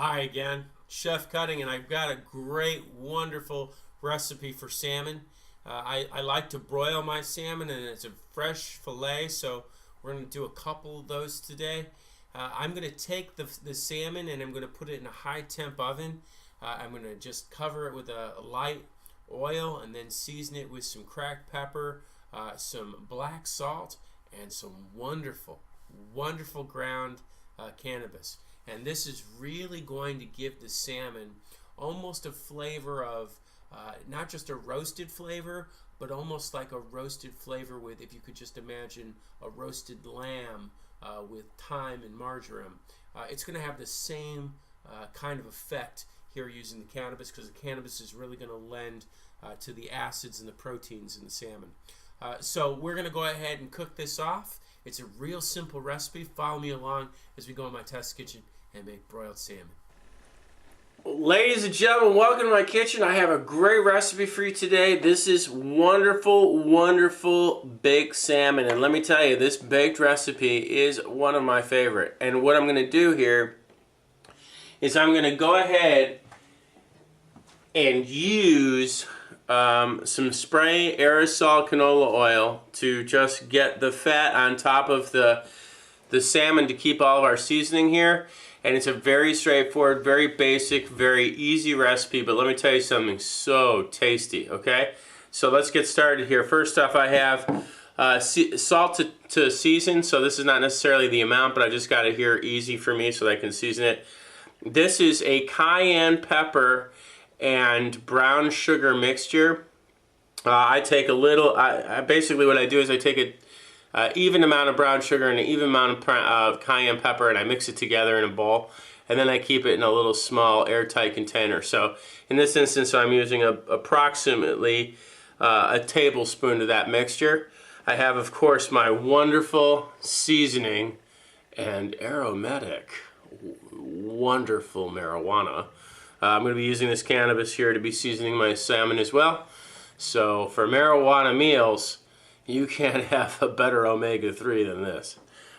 Hi again, Chef Cutting, and I've got a great, wonderful recipe for salmon. I like to broil my salmon, and it's a fresh fillet, so we're going to do a couple of those today. I'm going to take the salmon and I'm going to put it in a high temp oven. I'm going to just cover it with a light oil and then season it with some cracked pepper, some black salt, and some wonderful, wonderful ground cannabis. And this is really going to give the salmon almost a flavor of not just a roasted flavor, but almost like a roasted flavor with, if you could just imagine, a roasted lamb with thyme and marjoram. It's going to have the same kind of effect here using the cannabis, because the cannabis is really going to lend to the acids and the proteins in the salmon. So we're going to go ahead and cook this off. It's a real simple recipe. Follow me along as we go in my test kitchen and make broiled salmon. Ladies and gentlemen, welcome to my kitchen. I have a great recipe for you today. This is wonderful, wonderful baked salmon. And let me tell you, this baked recipe is one of my favorite. And what I'm going to do here is I'm going to go ahead and use some spray aerosol canola oil to just get the fat on top of the salmon to keep all of our seasoning here. And it's a very straightforward, very basic, very easy recipe, but let me tell you something, so tasty, okay? So let's get started here. First off, I have salt to season, so this is not necessarily the amount, but I just got it here easy for me so that I can season it. This is a cayenne pepper and brown sugar mixture. I take a little, basically what I do is I take a even amount of brown sugar and an even amount of cayenne pepper, and I mix it together in a bowl, and then I keep it in a little small airtight container. So in this instance, I'm using approximately a tablespoon of that mixture. I have, of course, my wonderful seasoning and aromatic, wonderful marijuana. I'm going to be using this cannabis here to be seasoning my salmon as well. So for Marijuana Meals, you can't have a better omega-3 than this.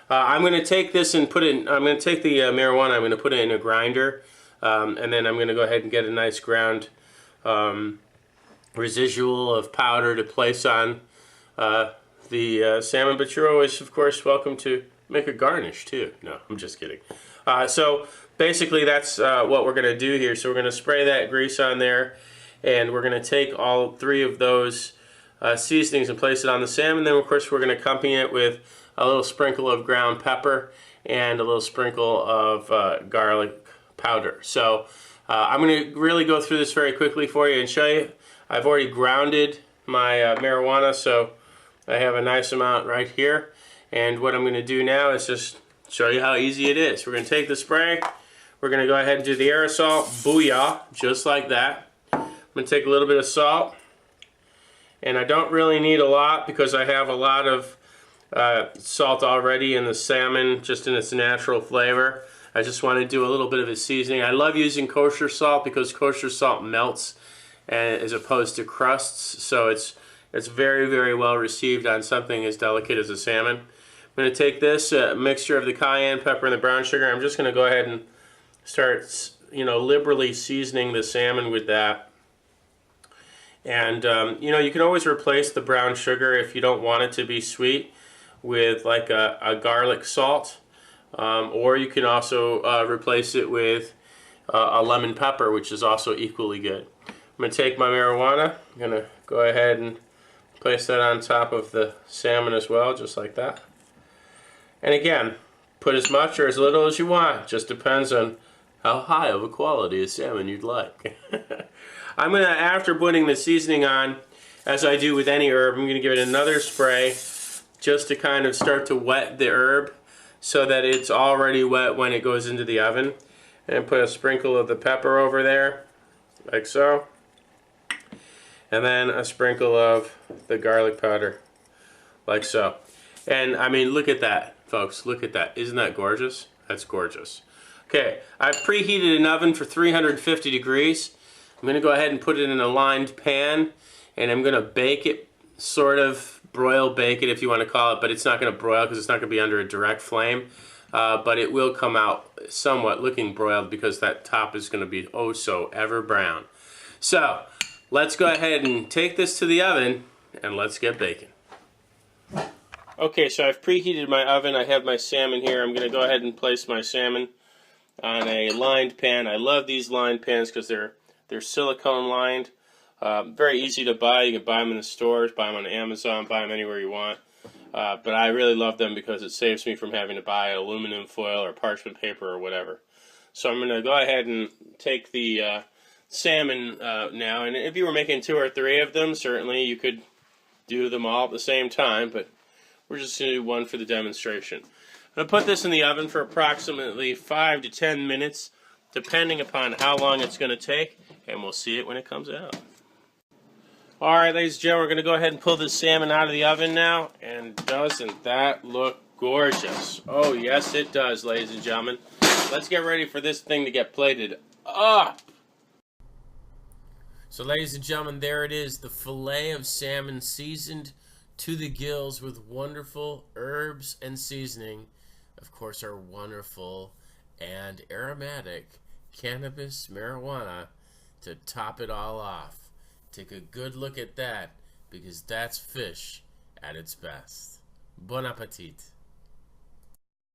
I'm going to take this and put it in, I'm going to take the marijuana, I'm going to put it in a grinder, and then I'm going to go ahead and get a nice ground residual of powder to place on the salmon. But you're always, of course, welcome to make a garnish too. No, I'm just kidding. So basically that's what we're going to do here. So we're going to spray that grease on there, and we're going to take all three of those seasonings and place it on the salmon. Then of course we're going to accompany it with a little sprinkle of ground pepper and a little sprinkle of garlic powder. So I'm going to really go through this very quickly for you and show you. I've already grounded my marijuana, so I have a nice amount right here. And what I'm going to do now is just show you how easy it is. We're going to take the spray, we're going to go ahead and do the aerosol, booyah, just like that. I'm going to take a little bit of salt. And I don't really need a lot because I have a lot of salt already in the salmon, just in its natural flavor. I just want to do a little bit of a seasoning. I love using kosher salt because kosher salt melts as opposed to crusts, so it's very, very well received on something as delicate as a salmon. I'm going to take this mixture of the cayenne pepper and the brown sugar. I'm just going to go ahead and start, liberally seasoning the salmon with that. And you can always replace the brown sugar if you don't want it to be sweet with like a garlic salt, or you can also replace it with a lemon pepper, which is also equally good. I'm going to take my marijuana, I'm going to go ahead and place that on top of the salmon as well, just like that. And again, put as much or as little as you want, just depends on how high of a quality of salmon you'd like. I'm going to, after putting the seasoning on, as I do with any herb, I'm going to give it another spray just to kind of start to wet the herb so that it's already wet when it goes into the oven. And put a sprinkle of the pepper over there, like so. And then a sprinkle of the garlic powder, like so. And I mean, look at that, folks. Look at that. Isn't that gorgeous? That's gorgeous. Okay, I've preheated an oven for 350 degrees. I'm going to go ahead and put it in a lined pan, and I'm going to bake it, sort of bake it if you want to call it, but it's not going to broil because it's not going to be under a direct flame. but it will come out somewhat looking broiled because that top is going to be oh so ever brown. So let's go ahead and take this to the oven and let's get baking. Okay, so I've preheated my oven. I have my salmon here. I'm going to go ahead and place my salmon on a lined pan. I love these lined pans because they're silicone lined. Very easy to buy. You can buy them in the stores, buy them on Amazon, buy them anywhere you want. But I really love them because it saves me from having to buy aluminum foil or parchment paper or whatever. So I'm going to go ahead and take the salmon now. And if you were making 2 or 3 of them, certainly you could do them all at the same time. But we're just going to do one for the demonstration. I'm going to put this in the oven for approximately 5 to 10 minutes, depending upon how long it's going to take. And we'll see it when it comes out. Alright, ladies and gentlemen, we're going to go ahead and pull this salmon out of the oven now. And doesn't that look gorgeous? Oh, yes, it does, ladies and gentlemen. Let's get ready for this thing to get plated up. So, ladies and gentlemen, there it is. The fillet of salmon seasoned to the gills with wonderful herbs and seasoning. Of course, our wonderful and aromatic cannabis marijuana to top it all off. Take a good look at that, because that's fish at its best. Bon appetit.